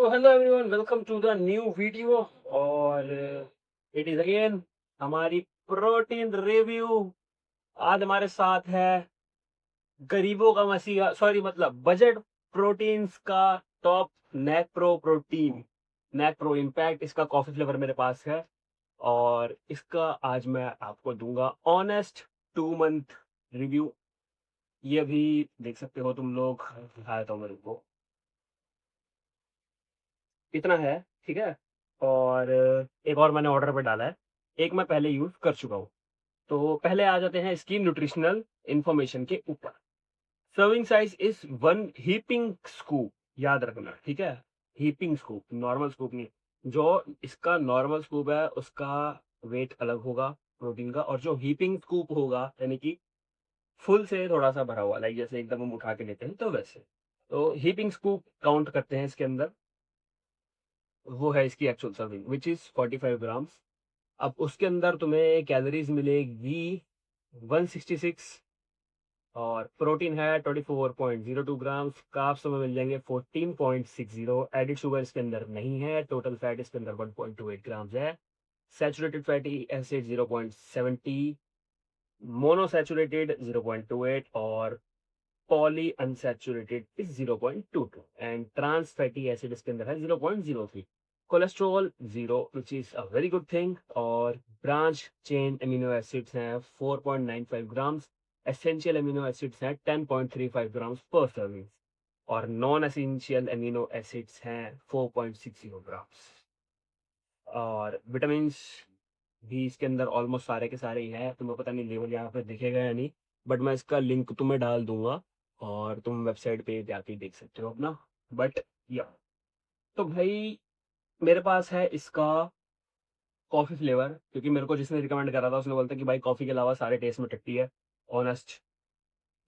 तो hello everyone, welcome to the new video. और it is again हमारी protein review. आज हमारे साथ है गरीबों का मसीहा, सॉरी मतलब बजट प्रोटीन्स का टॉप, नैक प्रो इम्पैक्ट। इसका कॉफी फ्लेवर मेरे पास है और इसका आज मैं आपको दूंगा ऑनेस्ट 2 मंथ रिव्यू। ये भी देख सकते हो तुम लोग, दिखाया था मेरे को, इतना है। ठीक है। और एक और मैंने ऑर्डर पे डाला है, एक मैं पहले यूज कर चुका हूँ। तो पहले आ जाते हैं इसकी न्यूट्रिशनल इंफॉर्मेशन के ऊपर। Serving size is 1 heaping scoop. याद रखना, ठीक है। हीपिंग स्कूप, नॉर्मल स्कूप नहीं। जो इसका नॉर्मल स्कूप है उसका वेट अलग होगा प्रोटीन का, और जो हीपिंग स्कूप होगा यानी कि फुल से थोड़ा सा भरा हुआ, लाइक जैसे एकदम हम उठा के लेते हैं तो वैसे। तो हीपिंग स्कूप काउंट करते हैं इसके अंदर। वो है इसकी actual serving which is 45 grams. अब उसके अंदर तुम्हें कैलोरीज मिलेगी 166, और प्रोटीन है 24.02 ग्राम्स। कार्ब्स तुम्हें मिल जाएंगे 14.60। एडिड शुगर इसके अंदर नहीं है। टोटल फैट इसके अंदर 1.28 ग्राम्स है। सैचुरेटेड फैटी एसिड 0.70, मोनोसैचुरेटेड 0.28, और poly unsaturated is 0.22, and trans fatty acid इसके अंदर है 0.03। Cholesterol zero which is a very good thing. और ब्रांच चेन अमीनो एसिड्स हैं 4.95 ग्राम्स। एसेंशियल अमीनो एसिड्स हैं 10.35 ग्राम्स पर सर्विंग। और नॉन एसेंशियल अमीनो एसिड्स हैं 4.60 ग्राम्स। और विटामिन भी इसके अंदर ऑलमोस्ट सारे के सारे ही हैं। तुम्हें पता नहीं लेवल यहाँ पे दिखेगा या नहीं, बट मैं इसका लिंक तुम्हें डाल दूंगा और तुम वेबसाइट पे जाके देख सकते हो अपना। बट या, तो भाई मेरे पास है इसका कॉफ़ी फ्लेवर, क्योंकि मेरे को जिसने रिकमेंड करा था उसने बोलता कि भाई कॉफ़ी के अलावा सारे टेस्ट में टट्टी है, ऑनेस्ट।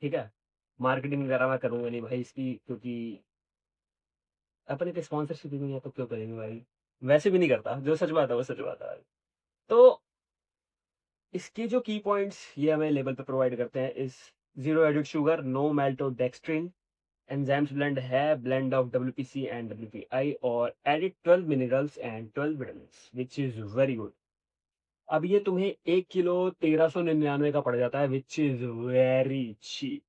ठीक है। मार्केटिंग वगैरह मैं करूँगा नहीं भाई इसकी, क्योंकि अपने पे स्पॉन्सरशिप ही नहीं है तो क्यों करेंगे भाई। वैसे भी नहीं करता, जो सच बात है वो सच बात है। तो इसके जो की पॉइंट्स ये हमें लेबल पे प्रोवाइड करते हैं इस: zero added sugar, no maltodextrin, enzymes blend है, blend of WPC and WPI, और added 12 minerals and 12 vitamins which is very good. अब ये तुम्हें 1 किलो 1399 का पड़ जाता है विच इज वेरी चीप,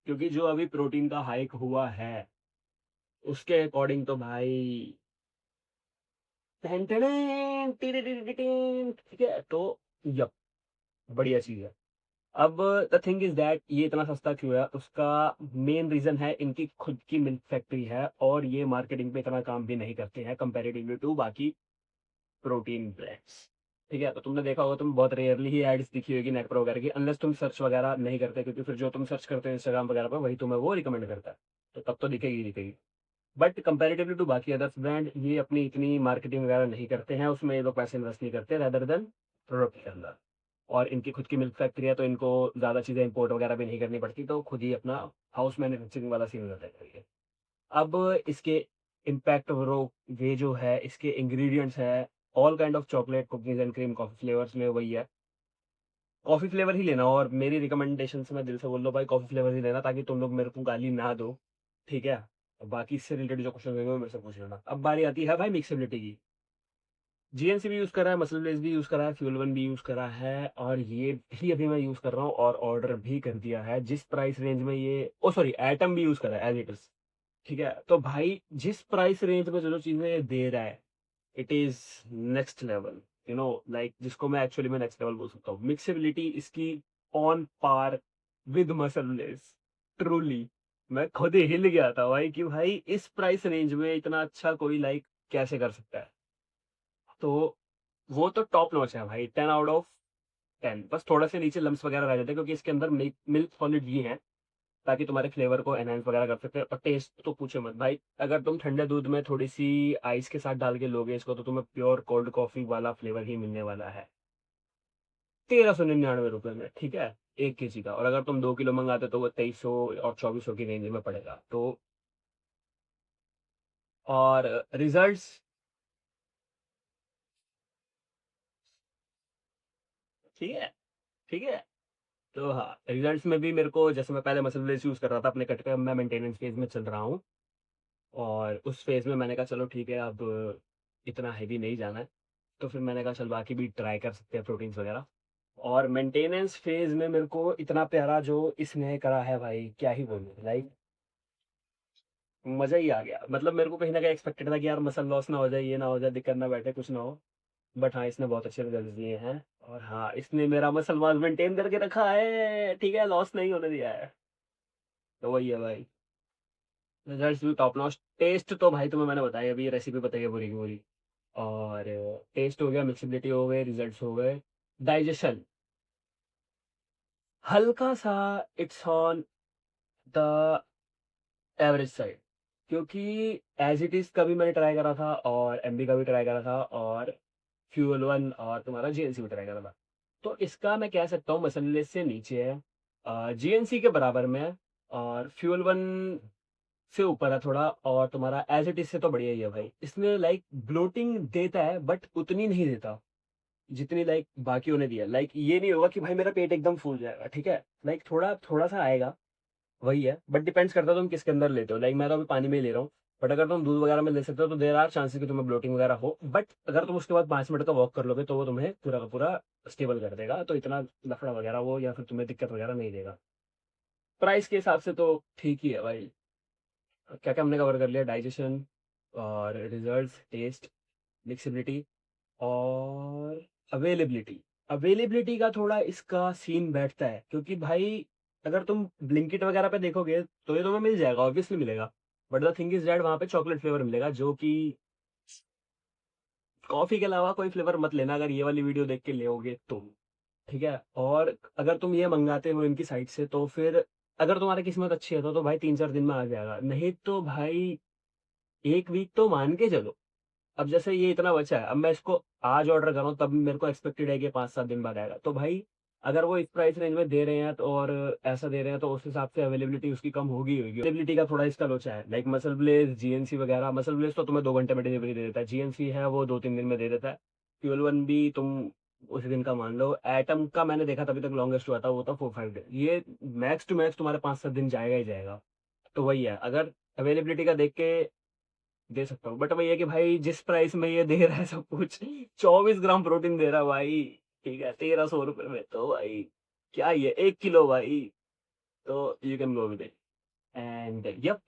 क्योंकि जो अभी प्रोटीन का हाइक हुआ है उसके अकॉर्डिंग तो भाई टेन टेन ठीक है। तो यप, बढ़िया चीज है। अब द थिंग इज दैट ये इतना सस्ता क्यों है, उसका मेन रीजन है इनकी खुद की मिल्क फैक्ट्री है, और ये मार्केटिंग पे इतना काम भी नहीं करते हैं कंपैरेटिवली टू बाकी प्रोटीन ब्रांड्स। ठीक है। तो तुमने देखा होगा, तुम बहुत रेयरली ही एड्स दिखी होगी नेक्रो वगैरह की, अनलेस तुम सर्च वगैरह नहीं करते, क्योंकि फिर जो तुम सर्च करते हो इंस्टाग्राम वगैरह पर वही तुम्हें वो रिकमेंड करता है, तो तब तो दिखेगी ही दिखेगी। बट कंपैरेटिवली टू बाकी अदर्स ब्रांड ये अपनी इतनी मार्केटिंग वगैरह नहीं करते हैं, उसमें ये लोग पैसे इन्वेस्ट नहीं करते रेदर देन प्रोडक्ट के अंदर। और इनकी खुद की मिल्क फैक्ट्री है तो इनको ज़्यादा चीज़ें इंपोर्ट वगैरह भी नहीं करनी पड़ती, तो खुद ही अपना हाउस मैन्युफैक्चरिंग वाला सीन हो जाता है करिए। अब इसके इम्पैक्ट वे जो है इसके इंग्रेडिएंट्स है all kind of chocolate, cookies and cream, coffee flavours में वही है। कॉफी फ्लेवर ही लेना, और मेरी रिकमेंडेशन से मैं दिल से बोल रहा हूँ भाई कॉफी फ्लेवर ही लेना, ताकि तुम लोग मेरे को गाली ना दो। ठीक है। बाकी इससे रिलेटेड जो क्वेश्चन होंगे वो मेरे से पूछ लेना। अब बारी आती है भाई मिक्सेबिलिटी की। GNC भी यूज करा है, मसल ब्लेज भी यूज करा है, फ्यूल वन भी यूज करा है, और ये भी अभी मैं यूज कर रहा हूँ और ऑर्डर भी कर दिया है। जिस प्राइस रेंज में ये, ओ सॉरी, एटम भी यूज करा है एज इट इज। ठीक है। तो भाई जिस प्राइस रेंज में जो जो चीजें दे रहा है it is next level, like जिसको मैं एक्चुअली में नेक्स्ट लेवल बोल सकता हूँ। मिक्सेबिलिटी इसकी on par with MuscleBlaze, truly. मैं खुद ही हिल गया था भाई कि भाई इस प्राइस रेंज में इतना अच्छा कोई लाइक कैसे कर सकता है। तो वो तो टॉप नॉच है भाई, 10 आउट ऑफ 10। बस थोड़ा से नीचे लम्स वगैरह रह जाते हैं क्योंकि इसके अंदर मिल्क मिल्क सॉलिड ये हैं, ताकि तुम्हारे फ्लेवर को एनहांस वगैरह कर सकते हैं। और टेस्ट तो पूछो मत भाई, अगर तुम ठंडे दूध में थोड़ी सी आइस के साथ डाल के लोगे इसको तो तुम्हें प्योर कोल्ड कॉफी वाला फ्लेवर ही मिलने वाला है 1399 रुपये में। ठीक है। 1 kg का, और अगर तुम 2 किलो मंगाते तो वो 2300 और 2400 की रेंज में पड़ेगा। तो और रिजल्ट्स, ठीक है, ठीक है। तो हाँ, रिजल्ट्स में भी मेरे को, जैसे मैं पहले मसल ब्लेस यूज कर रहा था अपने कट पे, अब मैं मेंटेनेंस फेज में चल रहा हूँ। और उस फेज़ में मैंने कहा चलो ठीक है, अब इतना हेवी नहीं जाना है। तो फिर मैंने कहा चल बाकी भी ट्राई कर सकते हैं प्रोटीन्स वगैरह। और मेंटेनेंस फेज़ में मेरे को इतना प्यारा जो इसने करा है भाई, क्या ही बोलूँ, लाइक मज़ा ही आ गया। मतलब मेरे को कहीं न कहीं एक्सपेक्टेड था कि यार मसल लॉस ना हो जाए, ये ना हो जाए, दिक्कत ना बैठे, कुछ ना हो। बट हाँ, इसने बहुत अच्छे रिजल्ट्स दिए हैं। और हाँ, इसने मेरा मसल मास मेंटेन करके रखा है, ठीक है, लॉस नहीं होने दिया है। तो वही है भाई, रिजल्ट्स भी टॉप नॉच। टेस्ट तो भाई तुम्हें मैंने बताया, अभी रेसिपी बताई है पूरी की पूरी। और टेस्ट हो गया, मिक्सिबिलिटी हो गई, रिजल्ट्स हो गए। डाइजेशन हल्का सा it's on the average side, क्योंकि एज इट इज का भी मैंने ट्राई करा था और एमबी का भी ट्राई करा था और फ्यूल वन और तुम्हारा जीएनसी भी ट्राई करा था। तो इसका मैं कह सकता हूँ मसलनेस से नीचे है, जीएनसी के बराबर में है, और फ्यूल वन से ऊपर है थोड़ा, और तुम्हारा एज इट इज से तो बढ़िया ही है भाई। इसमें लाइक ब्लोटिंग देता है बट उतनी नहीं देता जितनी लाइक बाकियों ने दिया। लाइक ये नहीं होगा कि भाई मेरा पेट एकदम फूल जाएगा, ठीक है, लाइक थोड़ा थोड़ा सा आएगा, वही है। बट डिपेंड्स करता है तुम किसके अंदर लेते हो। लाइक मैं तो अभी पानी में ही ले रहा हूँ। बट अगर तुम दूध वगैरह में ले सकते हो तो देर आर चांसेस कि तुम्हें ब्लोटिंग वगैरह हो। बट अगर तुम उसके बाद 5 मिनट का वॉक कर लोगे तो वो तुम्हें पूरा का पूरा स्टेबल कर देगा, तो इतना लफड़ा वगैरह वो या फिर तुम्हें दिक्कत वगैरह नहीं देगा। प्राइस के हिसाब से तो ठीक ही है भाई। क्या क्या हमने कवर कर लिया? डाइजेशन और रिजल्ट्स, टेस्ट, फ्लेक्सिबिलिटी और अवेलेबिलिटी। अवेलेबिलिटी का थोड़ा इसका सीन बैठता है, क्योंकि भाई अगर तुम ब्लिंकिट वगैरह पे देखोगे तो ये तुम्हें मिल जाएगा, ऑब्वियसली मिलेगा। But the thing is that वहाँ पे चॉकलेट फ्लेवर मिलेगा, जो कि कॉफी के अलावा कोई फ्लेवर मत लेना अगर ये वाली वीडियो देख के लेओगे तो, ठीक है। और अगर तुम ये मंगाते हो इनकी साइट से तो फिर अगर तुम्हारी किस्मत अच्छी है तो भाई 3-4 दिन में आ जाएगा, नहीं तो भाई 1 वीक तो मान के चलो। अब जैसे ये इतना बचा है, अब मैं इसको आज ऑर्डर कर रहा हूँ, तब मेरे को एक्सपेक्टेड है कि 5-7 दिन बाद आएगा। तो भाई अगर वो इस प्राइस रेंज में दे रहे हैं तो, और ऐसा दे रहे हैं, तो उस हिसाब से अवेलेबिलिटी उसकी कम होगी होगी। अवेलेबिलिटी का थोड़ा इसका लोचा है। लाइक मसल ब्लेज, जीएनसी वगैरह, मसल ब्लेज तो तुम्हें 2 घंटे में डिलीवरी दे देता है, जीएनसी है वो 2-3 दिन में दे देता है। फ्यूल वन भी तुम उसी दिन का मान लो। एटम का मैंने देखा तभी तक लॉन्गेस्ट हुआ था, वो था 4-5 डे। ये मैक्स टू मैक्स तुम्हारे 5-7 दिन जाएगा ही जाएगा। तो वही है, अगर अवेलेबिलिटी का देख के दे सकता हूँ। बट वही है कि भाई जिस प्राइस में ये दे रहा है सब कुछ, 24 ग्राम प्रोटीन दे रहा है भाई, ठीक है, 1300 रुपये में, तो भाई क्या ये 1 किलो भाई। तो you can go with it. And yup,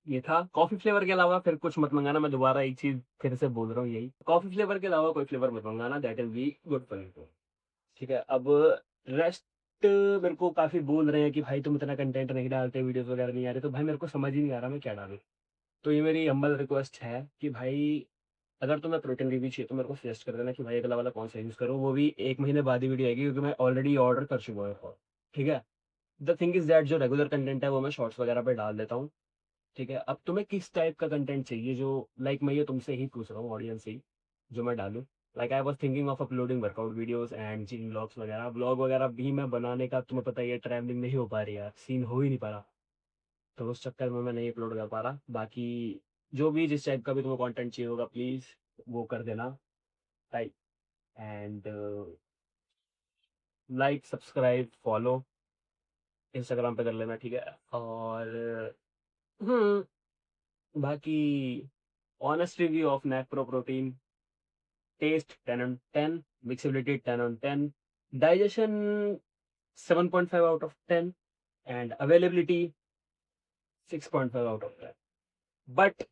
ये था। कॉफी फ्लेवर के अलावा फिर कुछ मत मंगाना। मैं दोबारा एक चीज फिर से बोल रहा हूँ, यही, कॉफी फ्लेवर के अलावा कोई फ्लेवर मत मंगाना, that will be good for you, ठीक है। अब रेस्ट, मेरे को काफी बोल रहे हैं कि भाई तुम इतना कंटेंट नहीं डालते, वीडियोस वगैरह नहीं आ रहे, तो भाई मेरे को समझ ही नहीं आ रहा मैं क्या डालूं। तो ये मेरी हम्बल रिक्वेस्ट है कि भाई अगर तुम्हें प्रोटीन रिव्यू चाहिए तो मेरे को सजेस्ट कर देना कि भाई अगला वाला कौन सा यूज़ करूँ। वो भी 1 महीने बाद ही वीडियो आएगी, क्योंकि मैं ऑलरेडी ऑर्डर कर चुका हूँ, ठीक है। द थिंग इज दैट जो रेगुलर कंटेंट है वो मैं शॉर्ट्स वगैरह पे डाल देता हूँ, ठीक है। अब तुम्हें किस टाइप का कंटेंट चाहिए, जो लाइक मैं ये तुमसे ही पूछ रहा हूँ, ऑडियंस से ही, जो मैं डालूँ। Like I was thinking of uploading workout videos and gym blogs वगैरह। ब्लॉग वगैरह भी मैं बनाने का, तुम्हें पता ही है, ट्रैवलिंग नहीं हो पा रही है, सीन हो ही नहीं पा रहा, तो उस चक्कर में मैं नहीं अपलोड कर पा रहा। बाकी जो भी जिस टाइप का भी तुम्हें कंटेंट चाहिए होगा प्लीज़ वो कर देना, type. And like, subscribe, follow Instagram पे कर लेना, ठीक है। और बाकी honest review of Nakpro protein, taste 10 on 10, mixability 10 on 10, digestion 7.5 out of 10, and availability 6.5 out of 10। But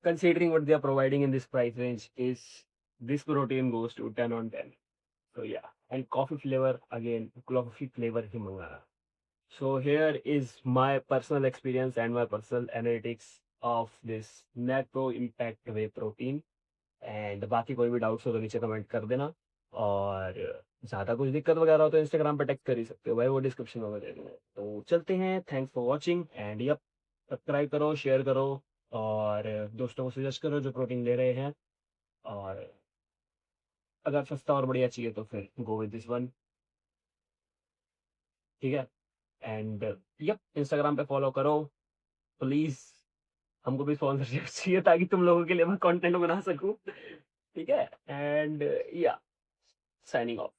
considering what they are providing in this price range, is this protein goes to 10 on 10. So yeah, and coffee flavor again, coffee flavor ही मंगाना। So here is my personal experience and my personal analytics of this Macro Impact Whey Protein। And बाकी कोई भी doubts हो तो नीचे comment कर देना। और ज़्यादा कुछ दिक्कत वगैरह हो तो इंस्टाग्राम पे टैग कर ही सकते हो भाई, वो डिस्क्रिप्शन में दे दूँगा। तो चलते हैं, thanks for watching and yup, subscribe करो, शेयर करो, और दोस्तों को सजेस्ट करो जो प्रोटीन ले रहे हैं। और अगर सस्ता और बढ़िया चाहिए तो फिर गो विद दिस वन, ठीक है। एंड यप, इंस्टाग्राम पे फॉलो करो प्लीज़। हमको भी स्पॉन्सरशिप चाहिए ताकि तुम लोगों के लिए मैं कंटेंट बना सकूं, ठीक है। एंड या, साइनिंग ऑफ।